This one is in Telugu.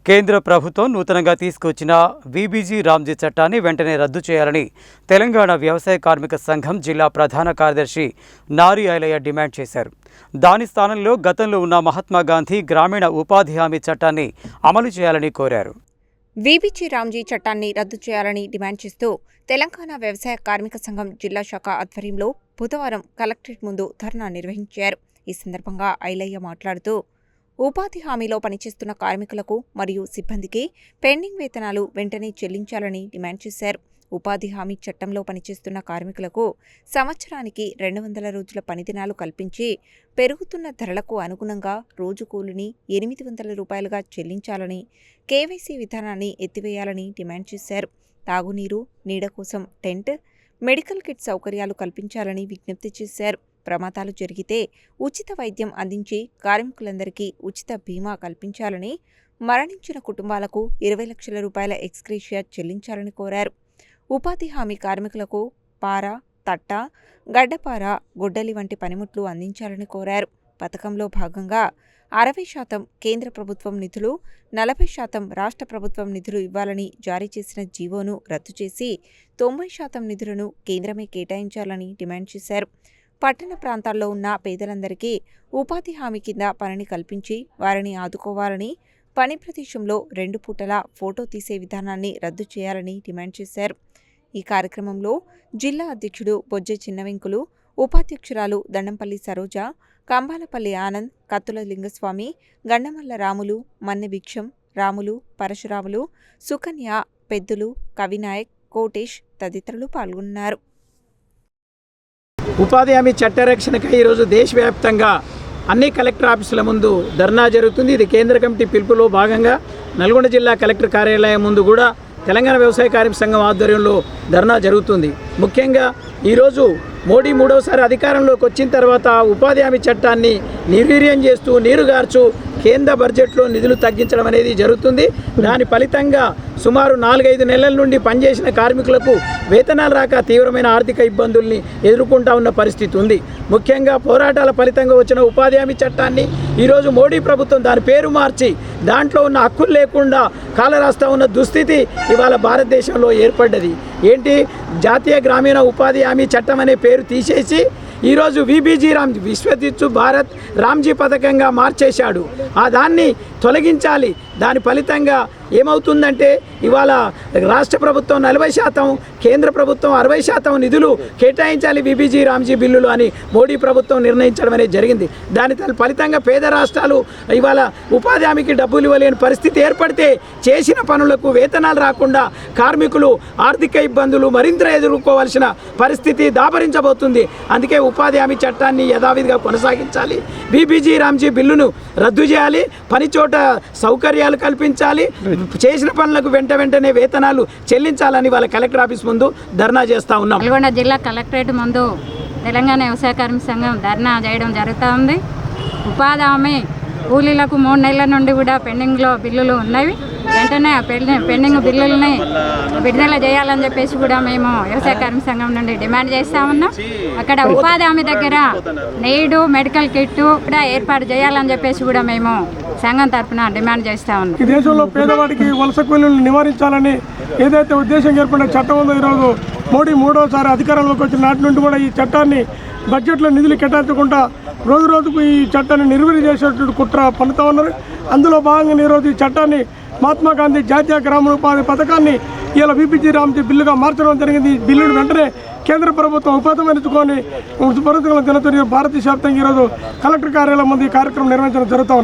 కేంద్ర ప్రభుత్వం నూతనంగా తీసుకొచ్చిన వీబీజీ రామ్జీ చట్టాన్ని వెంటనే రద్దు చేయాలని తెలంగాణ వ్యవసాయ కార్మిక సంఘం జిల్లా ప్రధాన కార్యదర్శి నారి ఐలయ్య డిమాండ్ చేశారు. దాని స్థానంలో గతంలో ఉన్న మహాత్మా గాంధీ గ్రామీణ ఉపాధి హామీ చట్టాన్ని అమలు చేయాలని కోరారు. వీబీజీ రామ్జీ చట్టాన్ని రద్దు చేయాలని డిమాండ్ చేస్తూ తెలంగాణ వ్యవసాయ కార్మిక సంఘం జిల్లా శాఖ ఆధ్వర్యంలో బుధవారం కలెక్టరేట్ ముందు ధర్నా నిర్వహించారు. ఈ సందర్భంగా ఐలయ్య మాట్లాడుతూ ఉపాధి హామీలో పనిచేస్తున్న కార్మికులకు మరియు సిబ్బందికి పెండింగ్ వేతనాలు వెంటనే చెల్లించాలని డిమాండ్ చేశారు. ఉపాధి హామీ చట్టంలో పనిచేస్తున్న కార్మికులకు సంవత్సరానికి 200 రోజుల పనిదినాలు కల్పించి పెరుగుతున్న ధరలకు అనుగుణంగా రోజు కూలిని 800 రూపాయలుగా చెల్లించాలని, కేవైసీ విధానాన్ని ఎత్తివేయాలని డిమాండ్ చేశారు. తాగునీరు, నీడ కోసం టెంట్, మెడికల్ కిట్ సౌకర్యాలు కల్పించాలని విజ్ఞప్తి చేశారు. ప్రమాదాలు జరిగితే ఉచిత వైద్యం అందించి కార్మికులందరికీ ఉచిత బీమా కల్పించాలని, మరణించిన కుటుంబాలకు 20 లక్షల రూపాయల ఎక్స్గ్రేషియా చెల్లించాలని కోరారు. ఉపాధి హామీ కార్మికులకు పార, తట్ట, గడ్డపార, గొడ్డలి వంటి పనిముట్లు అందించాలని కోరారు. పథకంలో భాగంగా 60% కేంద్ర ప్రభుత్వం నిధులు, 40% రాష్ట్ర ప్రభుత్వం నిధులు ఇవ్వాలని జారీ చేసిన జీవోను రద్దు చేసి 90% నిధులను కేంద్రమే కేటాయించాలని డిమాండ్ చేశారు. పట్టణ ప్రాంతాల్లో ఉన్న పేదలందరికీ ఉపాధి హామీ కింద పనిని కల్పించి వారిని ఆదుకోవాలని, పని ప్రదేశంలో 2 పూటలా ఫోటో తీసే విధానాన్ని రద్దు చేయాలని డిమాండ్ చేశారు. ఈ కార్యక్రమంలో జిల్లా అధ్యక్షుడు బొజ్జె చిన్నవెంకులు, ఉపాధ్యక్షురాలు దండంపల్లి సరోజ, కంబాలపల్లి ఆనంద్, కత్తుల లింగస్వామి, గండమల్ల రాములు, మన్నె భిక్షం, రాములు, పరశురాములు, సుకన్య, పెద్దులు, కవినాయక్, కోటేష్ తదితరులు పాల్గొన్నారు. ఉపాధి హామీ చట్టరక్షణకై ఈరోజు దేశవ్యాప్తంగా అన్ని కలెక్టర్ ఆఫీసుల ముందు ధర్నా జరుగుతుంది. ఇది కేంద్ర కమిటీ పిలుపులో భాగంగా నల్గొండ జిల్లా కలెక్టర్ కార్యాలయం ముందు కూడా తెలంగాణ వ్యవసాయ కార్మిక సంఘం ఆధ్వర్యంలో ధర్నా జరుగుతుంది. ముఖ్యంగా ఈరోజు మోడీ 3వసారి అధికారంలోకి వచ్చిన తర్వాత ఉపాధి హామీ చట్టాన్ని నిర్వీర్యం చేస్తూ నీరుగార్చు కేంద్ర బడ్జెట్లో నిధులు తగ్గించడం అనేది జరుగుతుంది. దాని ఫలితంగా సుమారు 4-5 నెలల నుండి పనిచేసిన కార్మికులకు వేతనాలు రాక తీవ్రమైన ఆర్థిక ఇబ్బందుల్ని ఎదుర్కొంటూ ఉన్న పరిస్థితి ఉంది. ముఖ్యంగా పోరాటాల ఫలితంగా వచ్చిన ఉపాధి హామీ చట్టాన్ని ఈరోజు మోడీ ప్రభుత్వం దాని పేరు మార్చి దాంట్లో ఉన్న హక్కులు లేకుండా కాలరాస్తా ఉన్న దుస్థితి ఇవాళ భారతదేశంలో ఏర్పడ్డది. ఏంటి, జాతీయ గ్రామీణ ఉపాధి హామీ చట్టం అనే పేరు తీసేసి ఈరోజు వీబీజీ రామ్జీ, విశ్వజిత్ భారత్ రామ్జీ పథకంగా మార్చేశాడు. దాన్ని తొలగించాలి. దాని ఫలితంగా ఏమవుతుందంటే ఇవాళ రాష్ట్ర ప్రభుత్వం 40%, కేంద్ర ప్రభుత్వం 60% నిధులు కేటాయించాలి వీబీజీ రామ్జీ బిల్లులు అని మోడీ ప్రభుత్వం నిర్ణయించడం అనేది జరిగింది. దాని ఫలితంగా పేద రాష్ట్రాలు ఇవాళ ఉపాధి హామీకి డబ్బులు ఇవ్వలేని పరిస్థితి ఏర్పడితే చేసిన పనులకు వేతనాలు రాకుండా కార్మికులు ఆర్థిక ఇబ్బందులు మరింత ఎదుర్కోవాల్సిన పరిస్థితి దాపరించబోతుంది. అందుకే ఉపాధి హామీ చట్టాన్ని యథావిధిగా కొనసాగించాలి. వీబీజీ రామ్జీ బిల్లును రద్దు చేయాలి. పనిచోట సౌకర్యాలు కల్పించాలి. చేసిన పనులకు వెంటనే వేతనాలు చెల్లించాలని వాళ్ళ కలెక్టర్ ఆఫీస్ ముందు ధర్నా చేస్తూ ఉన్నాం. నల్గొండ జిల్లా కలెక్టరేట్ ముందు తెలంగాణ వ్యవసాయ కార్మిక సంఘం ధర్నా చేయడం జరుగుతూ ఉంది. ఉపాధి హామీ కూలీలకు 3 నెలల నుండి కూడా పెండింగ్లో బిల్లులు ఉన్నవి. వెంటనే ఆ పెండింగ్ బిల్లుల్ని విడుదల చేయాలని చెప్పేసి కూడా మేము వ్యవసాయ కార్మిక సంఘం నుండి డిమాండ్ చేస్తూ ఉన్నాం. అక్కడ ఉపాధి హామీ దగ్గర నీడు, మెడికల్ కిట్ కూడా ఏర్పాటు చేయాలని చెప్పేసి కూడా మేము సంఘం తరఫున డిమాండ్ చేస్తూ ఉన్నాం. ఈ దేశంలో పేదవాడికి వలస కూలీలను నివారించాలని ఏదైతే ఉద్దేశం ఏర్పడిన చట్టం ఉందో ఈరోజు మోడీ 3వసారి అధికారంలోకి వచ్చిన నాటి నుండి కూడా ఈ చట్టాన్ని బడ్జెట్లో నిధులు కేటాయించకుండా రోజుకు ఈ చట్టాన్ని నిర్వీర్యం చేసేటువంటి కుట్ర పన్నుతూ ఉన్నారు. అందులో భాగంగా ఈరోజు ఈ చట్టాన్ని మహాత్మా గాంధీ జాతీయ గ్రామీణ ఉపాధి పథకాన్ని ఇలా వీబీజీ రామ్జీ బిల్లుగా మార్చడం జరిగింది. ఈ బిల్లును వెంటనే కేంద్ర ప్రభుత్వం ఉపసంహరించుకొని దినోత్సవం భారతదేశ వ్యాప్తంగా ఈరోజు కలెక్టర్ కార్యాలయం ముందు ఈ కార్యక్రమం నిర్వహించడం జరుగుతూ ఉంది.